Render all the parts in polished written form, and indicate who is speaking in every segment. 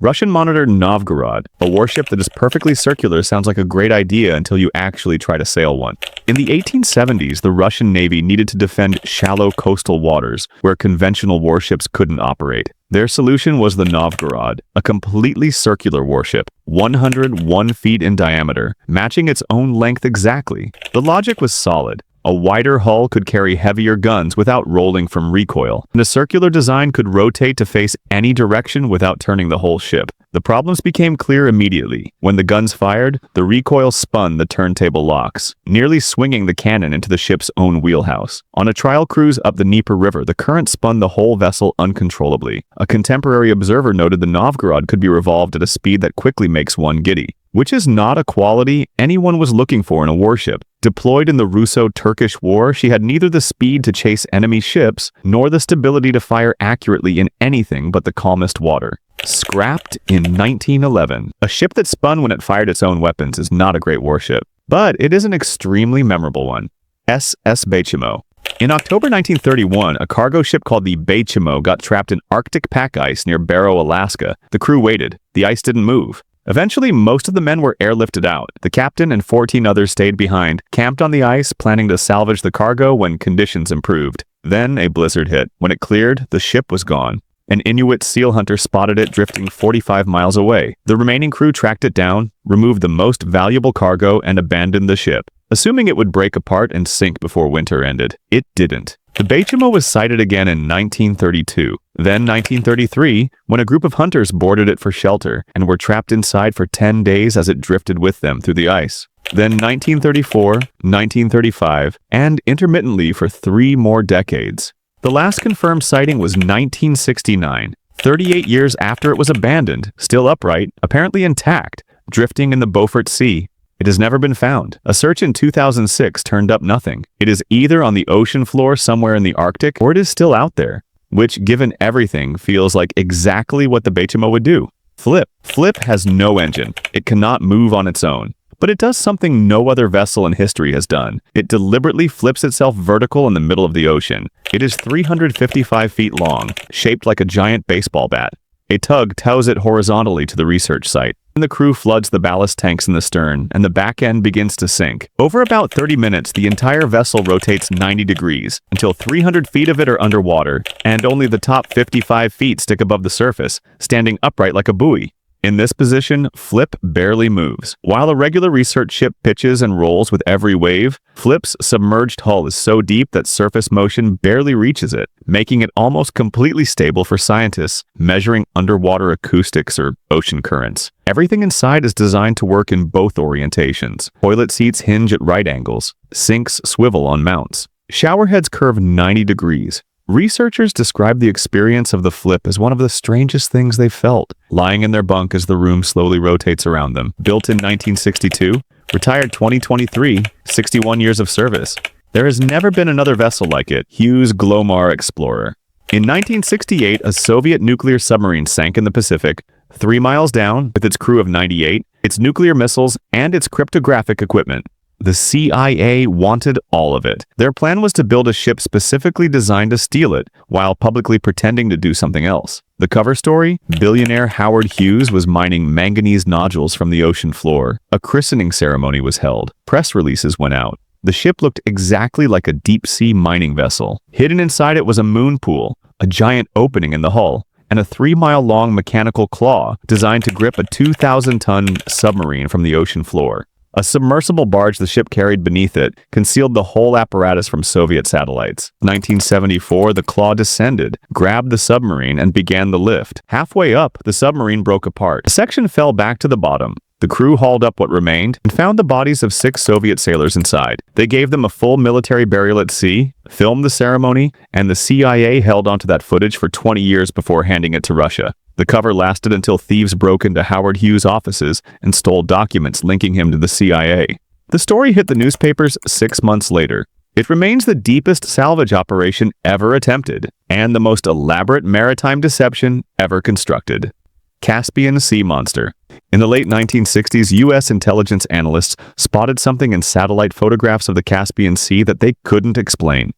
Speaker 1: Russian Monitor Novgorod, a warship that is perfectly circular, sounds like a great idea until you actually try to sail one. In the 1870s, the Russian Navy needed to defend shallow coastal waters where conventional warships couldn't operate. Their solution was the Novgorod, a completely circular warship, 101 feet in diameter, matching its own length exactly. The logic was solid. A wider hull could carry heavier guns without rolling from recoil, and a circular design could rotate to face any direction without turning the whole ship. The problems became clear immediately. When the guns fired, the recoil spun the turntable locks, nearly swinging the cannon into the ship's own wheelhouse. On a trial cruise up the Dnieper River, the current spun the whole vessel uncontrollably. A contemporary observer noted the Novgorod could be revolved at a speed that quickly makes one giddy, which is not a quality anyone was looking for in a warship. Deployed in the Russo-Turkish War, she had neither the speed to chase enemy ships nor the stability to fire accurately in anything but the calmest water. Scrapped in 1911. A ship that spun when it fired its own weapons is not a great warship, but it is an extremely memorable one. SS Baychimo. In October 1931, a cargo ship called the Baychimo got trapped in Arctic pack ice near Barrow, Alaska. The crew waited. The ice didn't move. Eventually, most of the men were airlifted out. The captain and 14 others stayed behind, camped on the ice, planning to salvage the cargo when conditions improved. Then a blizzard hit. When it cleared, the ship was gone. An Inuit seal hunter spotted it drifting 45 miles away. The remaining crew tracked it down, removed the most valuable cargo, and abandoned the ship, assuming it would break apart and sink before winter ended. It didn't. The Baychimo was sighted again in 1932, then 1933, when a group of hunters boarded it for shelter and were trapped inside for 10 days as it drifted with them through the ice. Then 1934, 1935, and intermittently for 3 more decades. The last confirmed sighting was 1969, 38 years after it was abandoned, still upright, apparently intact, drifting in the Beaufort Sea. It has never been found. A search in 2006 turned up nothing. It is either on the ocean floor somewhere in the Arctic, or it is still out there, which, given everything, feels like exactly what the Baychimo would do. Flip. Flip has no engine. It cannot move on its own. But it does something no other vessel in history has done. It deliberately flips itself vertical in the middle of the ocean. It is 355 feet long, shaped like a giant baseball bat. A tug tows it horizontally to the research site. And the crew floods the ballast tanks in the stern, and the back end begins to sink. Over about 30 minutes, the entire vessel rotates 90 degrees, until 300 feet of it are underwater, and only the top 55 feet stick above the surface, standing upright like a buoy. In this position, Flip barely moves. While a regular research ship pitches and rolls with every wave, Flip's submerged hull is so deep that surface motion barely reaches it, making it almost completely stable for scientists measuring underwater acoustics or ocean currents. Everything inside is designed to work in both orientations. Toilet seats hinge at right angles. Sinks swivel on mounts. Shower heads curve 90 degrees. Researchers describe the experience of the Flip as one of the strangest things they've felt, lying in their bunk as the room slowly rotates around them. Built in 1962, retired 2023, 61 years of service. There has never been another vessel like it. Hughes Glomar Explorer. In 1968, a Soviet nuclear submarine sank in the Pacific, 3 miles down, with its crew of 98, its nuclear missiles, and its cryptographic equipment. The CIA wanted all of it. Their plan was to build a ship specifically designed to steal it, while publicly pretending to do something else. The cover story? Billionaire Howard Hughes was mining manganese nodules from the ocean floor. A christening ceremony was held. Press releases went out. The ship looked exactly like a deep-sea mining vessel. Hidden inside it was a moon pool, a giant opening in the hull, and a 3-mile-long mechanical claw designed to grip a 2,000-ton submarine from the ocean floor. A submersible barge the ship carried beneath it concealed the whole apparatus from Soviet satellites. 1974, the claw descended, grabbed the submarine, and began the lift. Halfway up, the submarine broke apart. A section fell back to the bottom. The crew hauled up what remained and found the bodies of 6 Soviet sailors inside. They gave them a full military burial at sea, filmed the ceremony, and the CIA held onto that footage for 20 years before handing it to Russia. The cover lasted until thieves broke into Howard Hughes' offices and stole documents linking him to the CIA. The story hit the newspapers 6 months later. It remains the deepest salvage operation ever attempted, and the most elaborate maritime deception ever constructed. Caspian Sea Monster. In the late 1960s, U.S. intelligence analysts spotted something in satellite photographs of the Caspian Sea that they couldn't explain.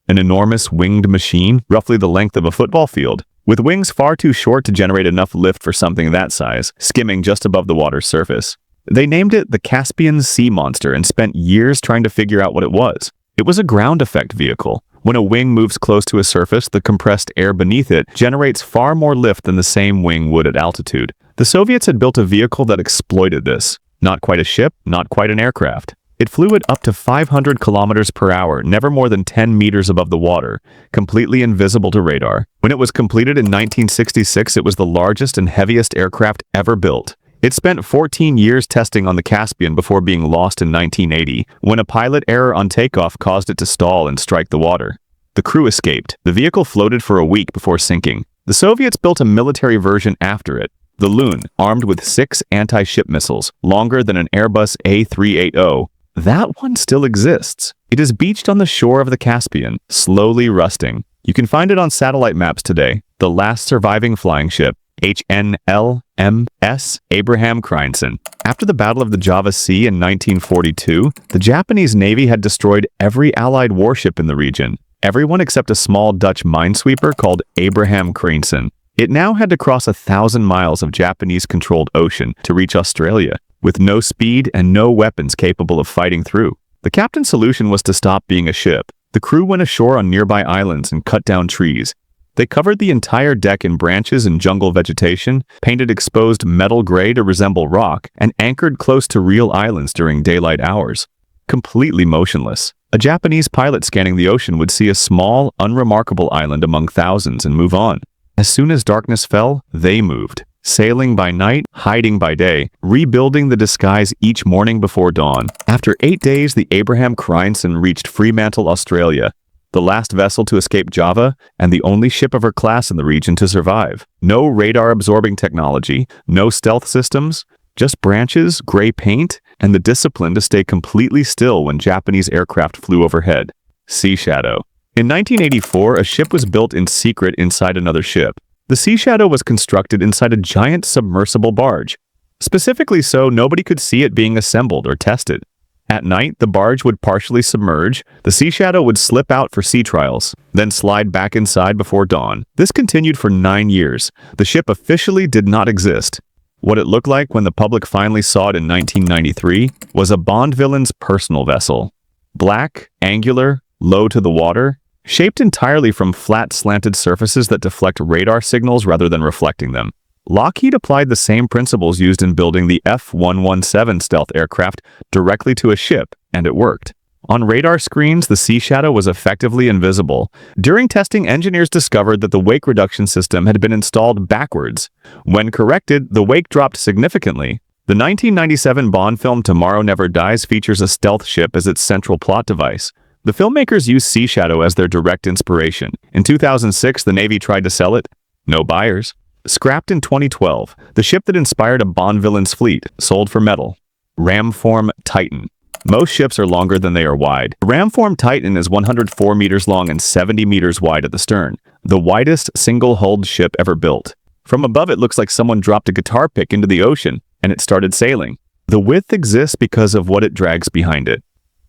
Speaker 1: An enormous winged machine, roughly the length of a football field. with wings far too short to generate enough lift for something that size, skimming just above the water's surface. They named it the Caspian Sea Monster and spent years trying to figure out what it was. It was a ground effect vehicle. When a wing moves close to a surface, the compressed air beneath it generates far more lift than the same wing would at altitude. The Soviets had built a vehicle that exploited this. Not quite a ship, not quite an aircraft. It flew at up to 500 kilometers per hour, never more than 10 meters above the water, completely invisible to radar. When it was completed in 1966, it was the largest and heaviest aircraft ever built. It spent 14 years testing on the Caspian before being lost in 1980, when a pilot error on takeoff caused it to stall and strike the water. The crew escaped. The vehicle floated for a week before sinking. The Soviets built a military version after it, the Loon, armed with 6 anti-ship missiles, longer than an Airbus A380. That one still exists. It is beached on the shore of the Caspian, slowly rusting. You can find it on satellite maps today. The last surviving flying ship, HNLMS Abraham Crijnssen. After the Battle of the Java Sea in 1942, the Japanese Navy had destroyed every Allied warship in the region. Everyone except a small Dutch minesweeper called Abraham Crijnssen. It now had to cross 1,000 miles of Japanese-controlled ocean to reach Australia, with no speed and no weapons capable of fighting through. The captain's solution was to stop being a ship. The crew went ashore on nearby islands and cut down trees. They covered the entire deck in branches and jungle vegetation, painted exposed metal gray to resemble rock, and anchored close to real islands during daylight hours. Completely motionless. A Japanese pilot scanning the ocean would see a small, unremarkable island among thousands and move on. As soon as darkness fell, they moved. Sailing by night, hiding by day, rebuilding the disguise each morning before dawn. After 8 days, the Abraham Crijnssen reached Fremantle, Australia, the last vessel to escape Java and the only ship of her class in the region to survive. No radar-absorbing technology, no stealth systems, just branches, gray paint, and the discipline to stay completely still when Japanese aircraft flew overhead. Sea Shadow. In 1984, a ship was built in secret inside another ship. The Sea Shadow was constructed inside a giant submersible barge. Specifically so, nobody could see it being assembled or tested. At night, the barge would partially submerge, the Sea Shadow would slip out for sea trials, then slide back inside before dawn. This continued for 9 years. The ship officially did not exist. What it looked like when the public finally saw it in 1993 was a Bond villain's personal vessel. Black, angular, low to the water, shaped entirely from flat, slanted surfaces that deflect radar signals rather than reflecting them. Lockheed applied the same principles used in building the F-117 stealth aircraft directly to a ship, and it worked. On radar screens, the Sea Shadow was effectively invisible. During testing, engineers discovered that the wake reduction system had been installed backwards. When corrected, the wake dropped significantly. The 1997 Bond film Tomorrow Never Dies features a stealth ship as its central plot device. The filmmakers used Sea Shadow as their direct inspiration. In 2006, the Navy tried to sell it. No buyers. Scrapped in 2012, the ship that inspired a Bond villain's fleet, sold for metal. Ramform Titan. Most ships are longer than they are wide. The Ramform Titan is 104 meters long and 70 meters wide at the stern, the widest single-hulled ship ever built. From above, it looks like someone dropped a guitar pick into the ocean, and it started sailing. The width exists because of what it drags behind it.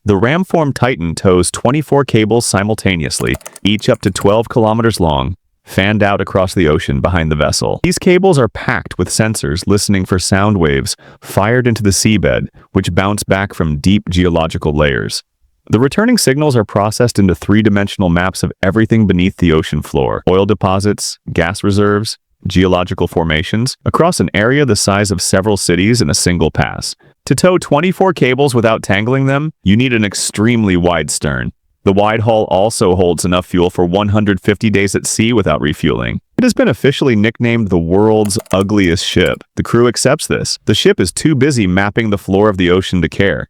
Speaker 1: The Ramform Titan tows 24 cables simultaneously, each up to 12 kilometers long, fanned out across the ocean behind the vessel. These cables are packed with sensors listening for sound waves fired into the seabed, which bounce back from deep geological layers. The returning signals are processed into 3-dimensional maps of everything beneath the ocean floor: oil deposits, gas reserves, geological formations, across an area the size of several cities in a single pass. To tow 24 cables without tangling them, you need an extremely wide stern. The wide hull also holds enough fuel for 150 days at sea without refueling. It has been officially nicknamed the world's ugliest ship. The crew accepts this. The ship is too busy mapping the floor of the ocean to care.